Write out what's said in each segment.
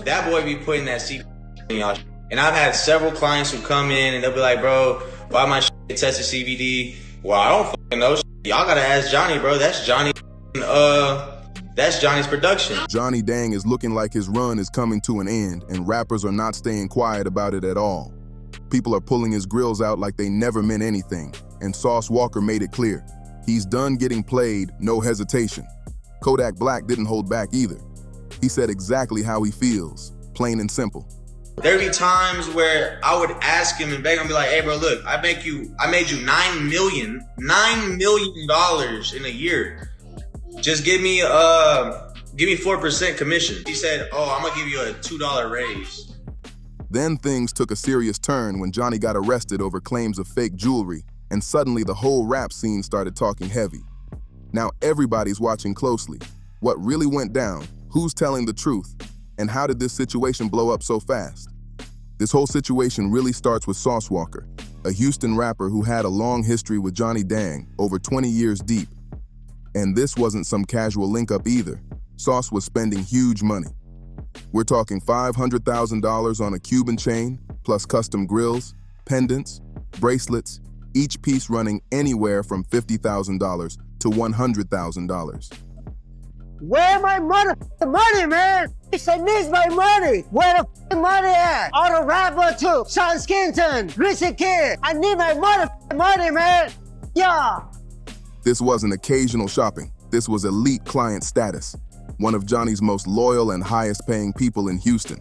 That boy be putting that CBD in y'all. And I've had several clients who come in and they'll be like, bro, why my shit tested CBD? Well, I don't fucking know. Y'all gotta ask Johnny, bro. That's Johnny's production. Johnny Dang is looking like his run is coming to an end, and rappers are not staying quiet about it at all. People are pulling his grills out like they never meant anything, and Sauce Walker made it clear. He's done getting played, no hesitation. Kodak Black didn't hold back either. He said exactly how he feels, plain and simple. There be times where I would ask him and beg him, be like, hey bro, look, I made you $9 million in a year. Just give me 4% commission. He said, oh, I'm gonna give you a $2 raise. Then things took a serious turn when Johnny got arrested over claims of fake jewelry, and suddenly the whole rap scene started talking heavy. Now everybody's watching closely. What really went down, who's telling the truth, and how did this situation blow up so fast? This whole situation really starts with Sauce Walker, a Houston rapper who had a long history with Johnny Dang, over 20 years deep. And this wasn't some casual link-up either. Sauce was spending huge money. We're talking $500,000 on a Cuban chain, plus custom grills, pendants, bracelets, each piece running anywhere from $50,000 to $100,000. Where my money, man? I need my money. Where the money at? All the rapper too. Sean Skinton, Richie Kid. I need my money, man. Yeah. This wasn't occasional shopping. This was elite client status, one of Johnny's most loyal and highest paying people in Houston.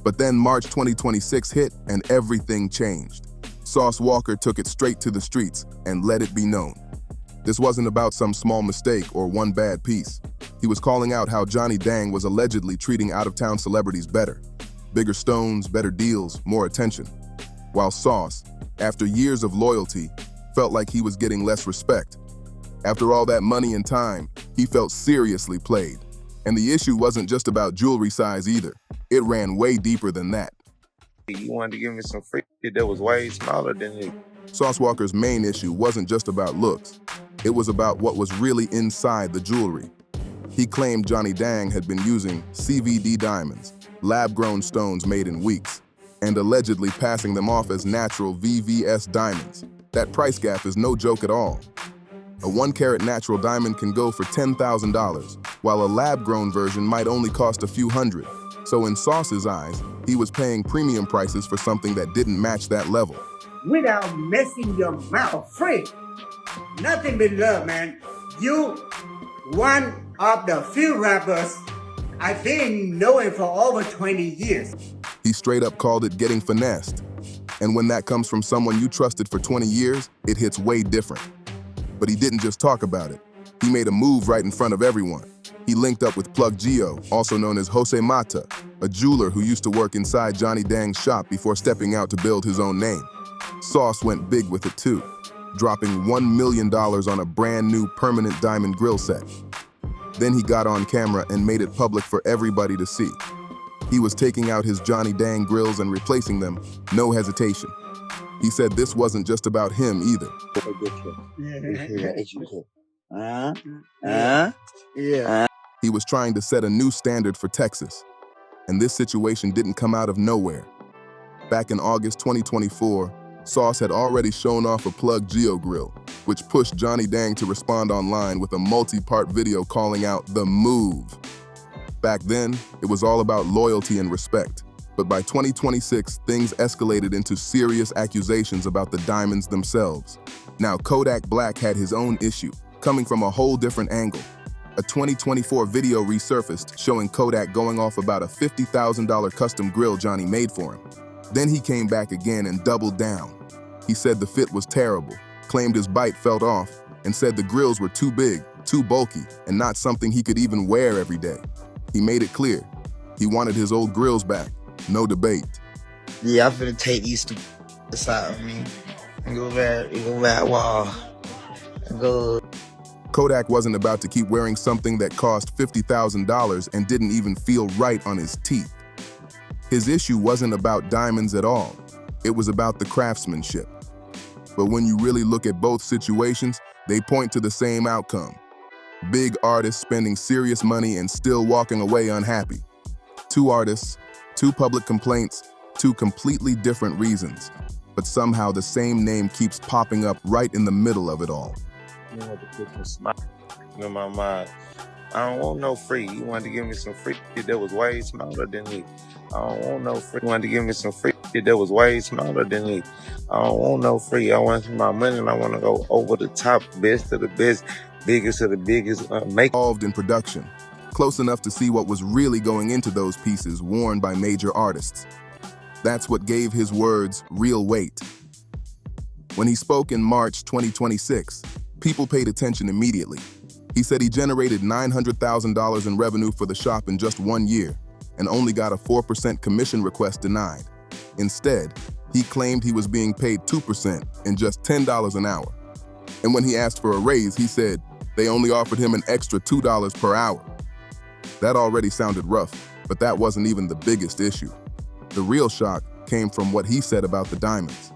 But then March 2026 hit and everything changed. Sauce Walker took it straight to the streets and let it be known. This wasn't about some small mistake or one bad piece. He was calling out how Johnny Dang was allegedly treating out-of-town celebrities better. Bigger stones, better deals, more attention. While Sauce, after years of loyalty, felt like he was getting less respect. After all that money and time, he felt seriously played. And the issue wasn't just about jewelry size either. It ran way deeper than that. You wanted to give me some free shit that was way smaller than you. Sauce Walker's main issue wasn't just about looks. It was about what was really inside the jewelry. He claimed Johnny Dang had been using CVD diamonds, lab-grown stones made in weeks, and allegedly passing them off as natural VVS diamonds. That price gap is no joke at all. A 1-carat natural diamond can go for $10,000, while a lab-grown version might only cost a few hundred. So in Sauce's eyes, he was paying premium prices for something that didn't match that level. Without messing your mouth free. Nothing but love, man. You, one of the few rappers I've been knowing for over 20 years. He straight up called it getting finessed. And when that comes from someone you trusted for 20 years, it hits way different. But he didn't just talk about it. He made a move right in front of everyone. He linked up with Plug Gio, also known as Jose Mata, a jeweler who used to work inside Johnny Dang's shop before stepping out to build his own name. Sauce went big with it too, dropping $1 million on a brand new permanent diamond grill set. Then he got on camera and made it public for everybody to see. He was taking out his Johnny Dang grills and replacing them, no hesitation. He said this wasn't just about him either. He was trying to set a new standard for Texas. And this situation didn't come out of nowhere. Back in August 2024, Sauce had already shown off a Plug Geo grill, which pushed Johnny Dang to respond online with a multi-part video calling out the move. Back then, it was all about loyalty and respect. But by 2026, things escalated into serious accusations about the diamonds themselves. Now, Kodak Black had his own issue, coming from a whole different angle. A 2024 video resurfaced showing Kodak going off about a $50,000 custom grill Johnny made for him. Then he came back again and doubled down. He said the fit was terrible, claimed his bite felt off, and said the grills were too big, too bulky, and not something he could even wear every day. He made it clear. He wanted his old grills back. No debate. Yeah, I'm finna take these to the side of me and go back wall and go. Kodak wasn't about to keep wearing something that cost $50,000 and didn't even feel right on his teeth. His issue wasn't about diamonds at all. It was about the craftsmanship. But when you really look at both situations, they point to the same outcome. Big artists spending serious money and still walking away unhappy. Two artists, two public complaints, two completely different reasons. But somehow the same name keeps popping up right in the middle of it all. You want to put some smile in my mind. I don't want no free. You wanted to give me some free shit that was way smaller than me. I don't want no free. You wanted to give me some free shit that was way smaller than me. I don't want no free. I want my money and I want to go over the top, best of the best, biggest of the biggest. Involved in production, close enough to see what was really going into those pieces worn by major artists. That's what gave his words real weight. When he spoke in March 2026, people paid attention immediately. He said he generated $900,000 in revenue for the shop in just 1 year and only got a 4% commission request denied. Instead, he claimed he was being paid 2% in just $10 an hour. And when he asked for a raise, he said they only offered him an extra $2 per hour. That already sounded rough, but that wasn't even the biggest issue. The real shock came from what he said about the diamonds.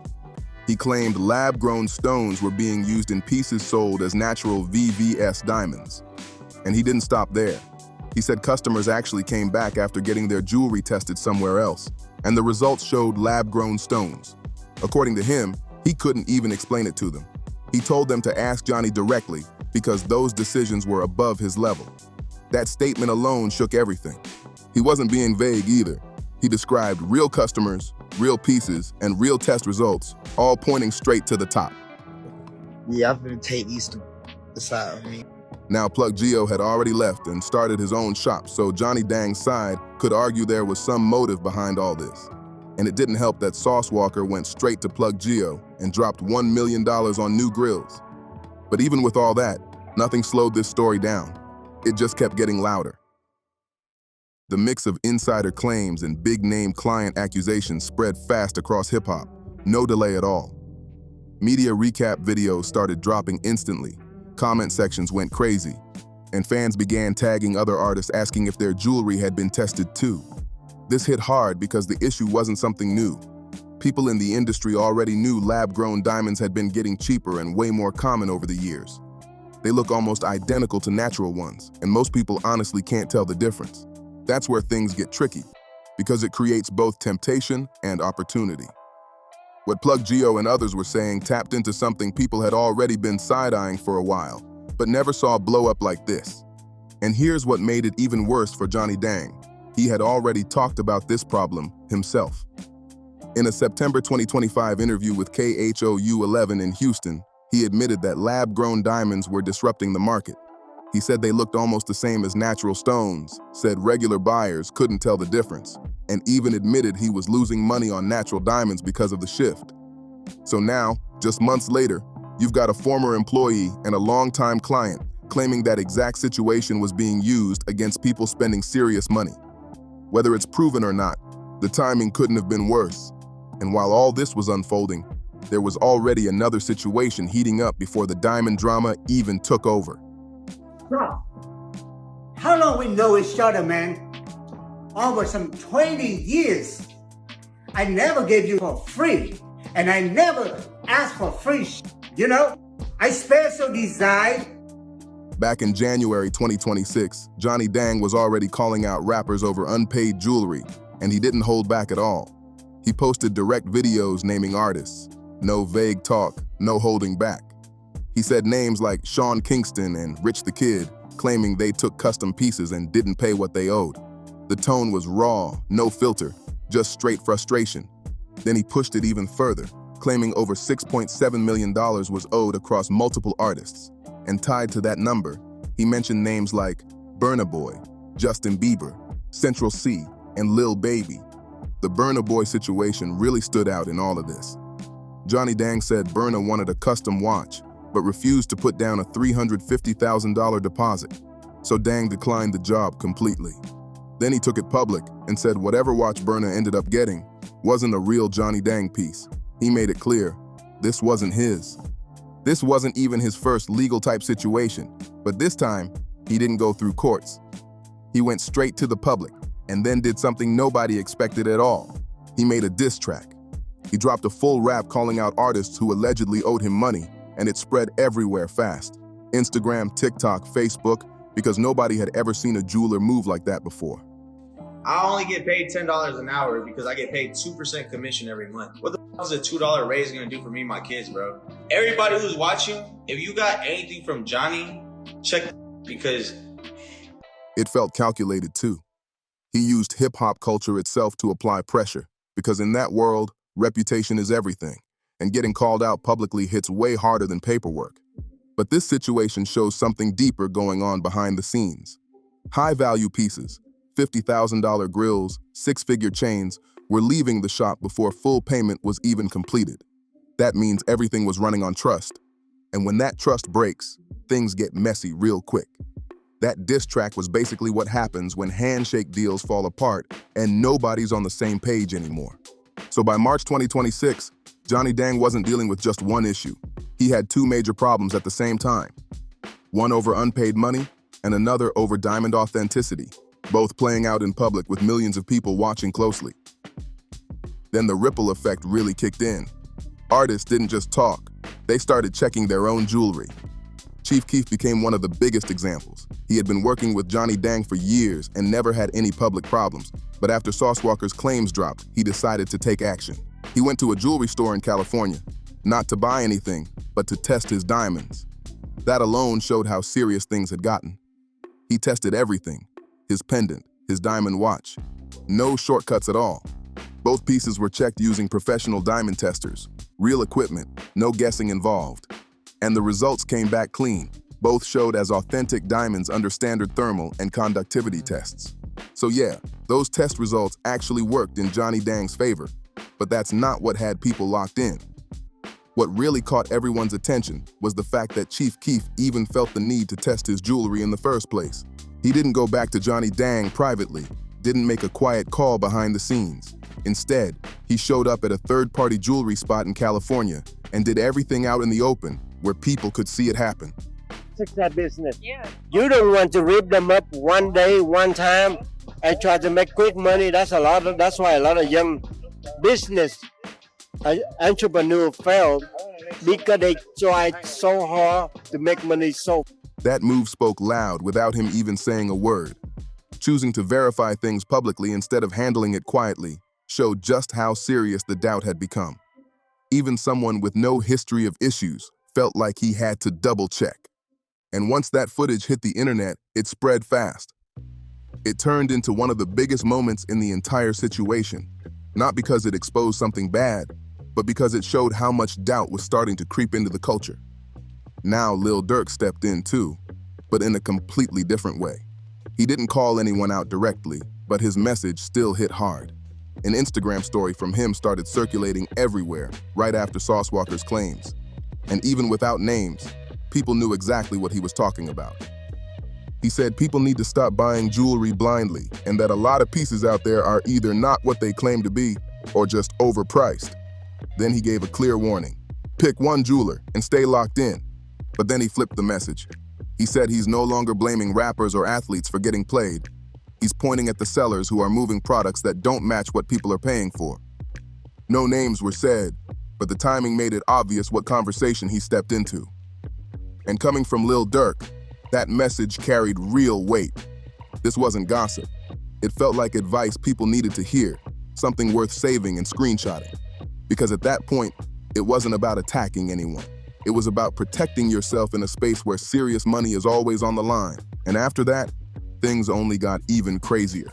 He claimed lab-grown stones were being used in pieces sold as natural VVS diamonds. And he didn't stop there. He said customers actually came back after getting their jewelry tested somewhere else, and the results showed lab-grown stones. According to him, he couldn't even explain it to them. He told them to ask Johnny directly because those decisions were above his level. That statement alone shook everything. He wasn't being vague either. He described real customers, real pieces, and real test results, all pointing straight to the top. Yeah, I'm gonna take these to the side of me. Now, Plug Geo had already left and started his own shop, so Johnny Dang's side could argue there was some motive behind all this. And it didn't help that Sauce Walker went straight to Plug Geo and dropped $1 million on new grills. But even with all that, nothing slowed this story down. It just kept getting louder. The mix of insider claims and big-name client accusations spread fast across hip-hop, no delay at all. Media recap videos started dropping instantly, comment sections went crazy, and fans began tagging other artists asking if their jewelry had been tested too. This hit hard because the issue wasn't something new. People in the industry already knew lab-grown diamonds had been getting cheaper and way more common over the years. They look almost identical to natural ones, and most people honestly can't tell the difference. That's where things get tricky, because it creates both temptation and opportunity. What Plug Geo and others were saying tapped into something people had already been side-eyeing for a while, but never saw blow up like this. And here's what made it even worse for Johnny Dang. He had already talked about this problem himself. In a September 2025 interview with KHOU 11 in Houston, he admitted that lab-grown diamonds were disrupting the market. He said they looked almost the same as natural stones, said regular buyers couldn't tell the difference, and even admitted he was losing money on natural diamonds because of the shift. So now, just months later, you've got a former employee and a longtime client claiming that exact situation was being used against people spending serious money. Whether it's proven or not, the timing couldn't have been worse. And while all this was unfolding, there was already another situation heating up before the diamond drama even took over. Bro, how long we know each other, man? Over some 20 years. I never gave you for free, and I never asked for free you know? I special design. Back in January 2026, Johnny Dang was already calling out rappers over unpaid jewelry, and he didn't hold back at all. He posted direct videos naming artists. No vague talk, no holding back. He said names like Sean Kingston and Rich the Kid, claiming they took custom pieces and didn't pay what they owed. The tone was raw, no filter, just straight frustration. Then he pushed it even further, claiming over $6.7 million was owed across multiple artists. And tied to that number, he mentioned names like Burna Boy, Justin Bieber, Central C, and Lil Baby. The Burna Boy situation really stood out in all of this. Johnny Dang said Burna wanted a custom watch, but refused to put down a $350,000 deposit, so Dang declined the job completely. Then he took it public and said whatever watch Burna ended up getting wasn't a real Johnny Dang piece. He made it clear, this wasn't his. This wasn't even his first legal type situation, but this time, he didn't go through courts. He went straight to the public and then did something nobody expected at all. He made a diss track. He dropped a full rap calling out artists who allegedly owed him money, and it spread everywhere fast. Instagram, TikTok, Facebook, because nobody had ever seen a jeweler move like that before. I only get paid $10 an hour because I get paid 2% commission every month. What the f is a $2 raise gonna do for me and my kids, bro? Everybody who's watching, if you got anything from Johnny, check because It felt calculated too. He used hip-hop culture itself to apply pressure, because in that world, reputation is everything, and getting called out publicly hits way harder than paperwork. But this situation shows something deeper going on behind the scenes. High-value pieces, $50,000 grills, six-figure chains, were leaving the shop before full payment was even completed. That means everything was running on trust. And when that trust breaks, things get messy real quick. That diss track was basically what happens when handshake deals fall apart and nobody's on the same page anymore. So by March 2026, Johnny Dang wasn't dealing with just one issue. He had two major problems at the same time. One over unpaid money and another over diamond authenticity, both playing out in public with millions of people watching closely. Then the ripple effect really kicked in. Artists didn't just talk, they started checking their own jewelry. Chief Keef became one of the biggest examples. He had been working with Johnny Dang for years and never had any public problems, but after Sauce Walker's claims dropped, he decided to take action. He went to a jewelry store in California, not to buy anything, but to test his diamonds. That alone showed how serious things had gotten. He tested everything, his pendant, his diamond watch. No shortcuts at all. Both pieces were checked using professional diamond testers, real equipment, no guessing involved. And the results came back clean. Both showed as authentic diamonds under standard thermal and conductivity tests. So yeah, those test results actually worked in Johnny Dang's favor, but that's not what had people locked in. What really caught everyone's attention was the fact that Chief Keef even felt the need to test his jewelry in the first place. He didn't go back to Johnny Dang privately, didn't make a quiet call behind the scenes. Instead, he showed up at a third-party jewelry spot in California and did everything out in the open where people could see it happen. Fix that business. Yeah. You don't want to rip them up one day, one time, and try to make quick money. That's why a lot of young business entrepreneurs fail, because they tried so hard to make money so. That move spoke loud without him even saying a word. Choosing to verify things publicly instead of handling it quietly showed just how serious the doubt had become. Even someone with no history of issues felt like he had to double-check. And once that footage hit the internet, it spread fast. It turned into one of the biggest moments in the entire situation, not because it exposed something bad, but because it showed how much doubt was starting to creep into the culture. Now Lil Durk stepped in too, but in a completely different way. He didn't call anyone out directly, but his message still hit hard. An Instagram story from him started circulating everywhere right after Sauce Walker's claims. And even without names, people knew exactly what he was talking about. He said people need to stop buying jewelry blindly, and that a lot of pieces out there are either not what they claim to be or just overpriced. Then he gave a clear warning. Pick one jeweler and stay locked in. But then he flipped the message. He said he's no longer blaming rappers or athletes for getting played. He's pointing at the sellers who are moving products that don't match what people are paying for. No names were said, but the timing made it obvious what conversation he stepped into. And coming from Lil Durk, that message carried real weight. This wasn't gossip. It felt like advice people needed to hear, something worth saving and screenshotting. Because at that point, it wasn't about attacking anyone. It was about protecting yourself in a space where serious money is always on the line. And after that, things only got even crazier.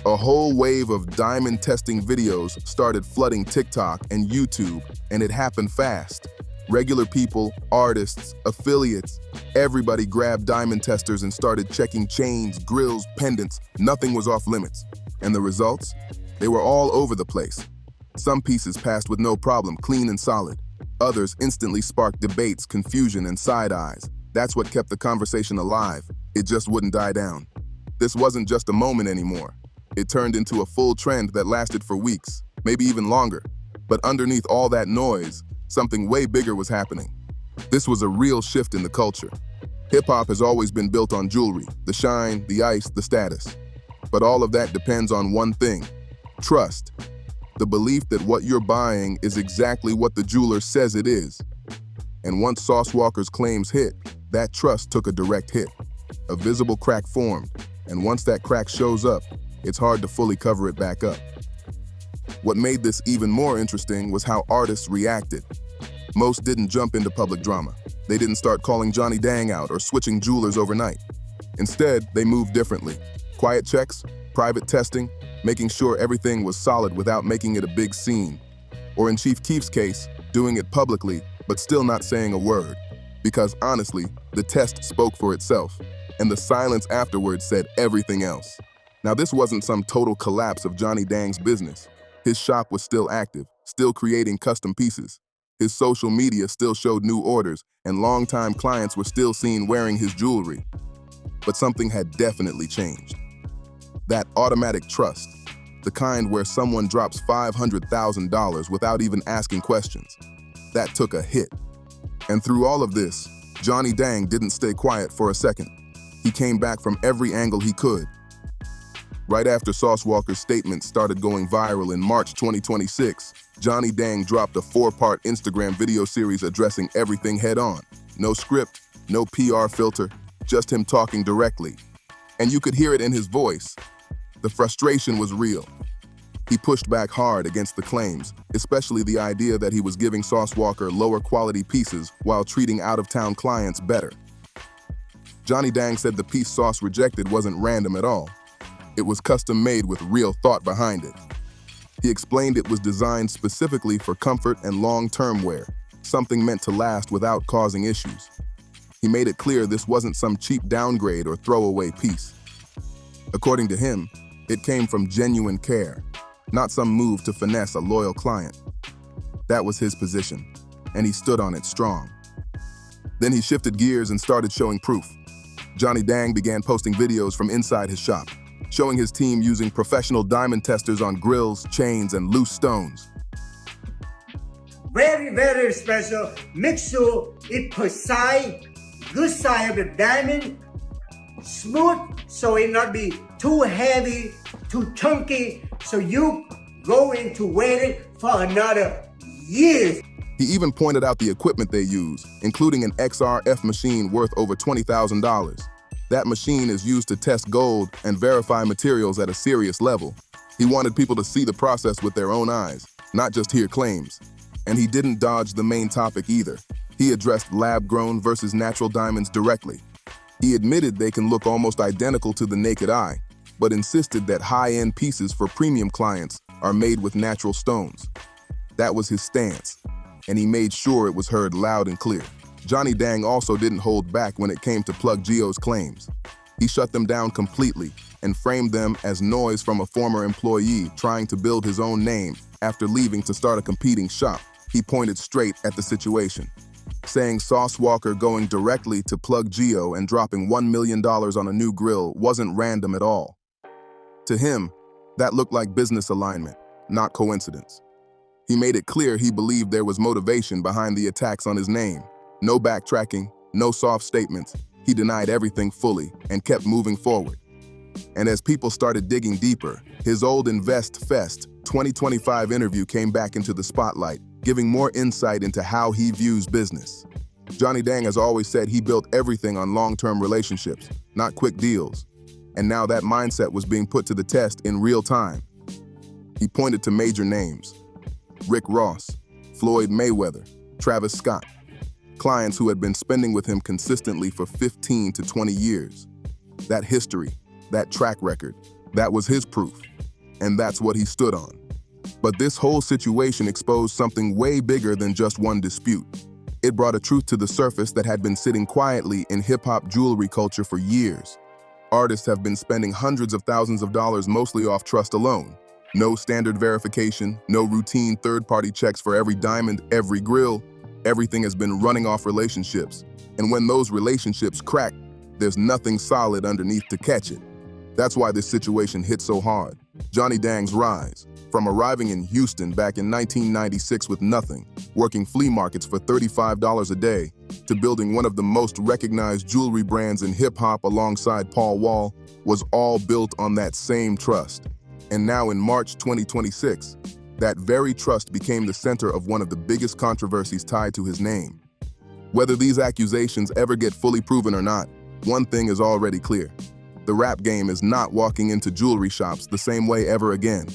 A whole wave of diamond testing videos started flooding TikTok and YouTube, and it happened fast. Regular people, artists, affiliates, everybody grabbed diamond testers and started checking chains, grills, pendants. Nothing was off limits. And the results? They were all over the place. Some pieces passed with no problem, clean and solid. Others instantly sparked debates, confusion, and side eyes. That's what kept the conversation alive. It just wouldn't die down. This wasn't just a moment anymore. It turned into a full trend that lasted for weeks, maybe even longer. But underneath all that noise, something way bigger was happening. This was a real shift in the culture. Hip-hop has always been built on jewelry, the shine, the ice, the status. But all of that depends on one thing: trust. The belief that what you're buying is exactly what the jeweler says it is. And once Sauce Walker's claims hit, that trust took a direct hit. A visible crack formed, and once that crack shows up, it's hard to fully cover it back up. What made this even more interesting was how artists reacted. Most didn't jump into public drama. They didn't start calling Johnny Dang out or switching jewelers overnight. Instead, they moved differently. Quiet checks, private testing, making sure everything was solid without making it a big scene. Or in Chief Keef's case, doing it publicly, but still not saying a word. Because honestly, the test spoke for itself, and the silence afterwards said everything else. Now this wasn't some total collapse of Johnny Dang's business. His shop was still active, still creating custom pieces. His social media still showed new orders, and longtime clients were still seen wearing his jewelry. But something had definitely changed. That automatic trust, the kind where someone drops $500,000 without even asking questions, that took a hit. And through all of this, Johnny Dang didn't stay quiet for a second. He came back from every angle he could. Right after Sauce Walker's statement started going viral in March 2026, Johnny Dang dropped a 4-part Instagram video series addressing everything head-on. No script, no PR filter, just him talking directly. And you could hear it in his voice. The frustration was real. He pushed back hard against the claims, especially the idea that he was giving Sauce Walker lower quality pieces while treating out-of-town clients better. Johnny Dang said the piece Sauce rejected wasn't random at all. It was custom made with real thought behind it. He explained it was designed specifically for comfort and long-term wear, something meant to last without causing issues. He made it clear this wasn't some cheap downgrade or throwaway piece. According to him, it came from genuine care, not some move to finesse a loyal client. That was his position, and he stood on it strong. Then he shifted gears and started showing proof. Johnny Dang began posting videos from inside his shop, showing his team using professional diamond testers on grills, chains, and loose stones. Very, very special. Make sure it precise, good side of the diamond, smooth, so it not be too heavy, too chunky, so you go into wearing for another years. He even pointed out the equipment they use, including an XRF machine worth over $20,000. That machine is used to test gold and verify materials at a serious level. He wanted people to see the process with their own eyes, not just hear claims. And he didn't dodge the main topic either. He addressed lab-grown versus natural diamonds directly. He admitted they can look almost identical to the naked eye, but insisted that high-end pieces for premium clients are made with natural stones. That was his stance, and he made sure it was heard loud and clear. Johnny Dang also didn't hold back when it came to Plug Geo's claims. He shut them down completely and framed them as noise from a former employee trying to build his own name after leaving to start a competing shop. He pointed straight at the situation, saying Sauce Walker going directly to Plug Geo and dropping $1 million on a new grill wasn't random at all. To him, that looked like business alignment, not coincidence. He made it clear he believed there was motivation behind the attacks on his name. No backtracking, no soft statements. He denied everything fully and kept moving forward. And as people started digging deeper, his old Invest Fest 2025 interview came back into the spotlight, giving more insight into how he views business. Johnny Dang has always said he built everything on long-term relationships, not quick deals. And now that mindset was being put to the test in real time. He pointed to major names: Rick Ross, Floyd Mayweather, Travis Scott, clients who had been spending with him consistently for 15 to 20 years. That history, that track record, that was his proof, and that's what he stood on. But this whole situation exposed something way bigger than just one dispute. It brought a truth to the surface that had been sitting quietly in hip-hop jewelry culture for years. Artists have been spending hundreds of thousands of dollars mostly off trust alone. No standard verification, no routine third-party checks for every diamond, every grill. Everything has been running off relationships. And when those relationships crack, there's nothing solid underneath to catch it. That's why this situation hit so hard. Johnny Dang's rise, from arriving in Houston back in 1996 with nothing, working flea markets for $35 a day, to building one of the most recognized jewelry brands in hip-hop alongside Paul Wall, was all built on that same trust. And now in March 2026, that very trust became the center of one of the biggest controversies tied to his name. Whether these accusations ever get fully proven or not, one thing is already clear. The rap game is not walking into jewelry shops the same way ever again.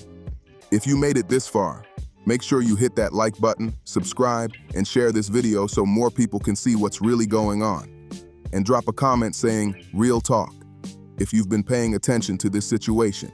If you made it this far, make sure you hit that like button, subscribe, and share this video so more people can see what's really going on. And drop a comment saying, "Real talk," if you've been paying attention to this situation.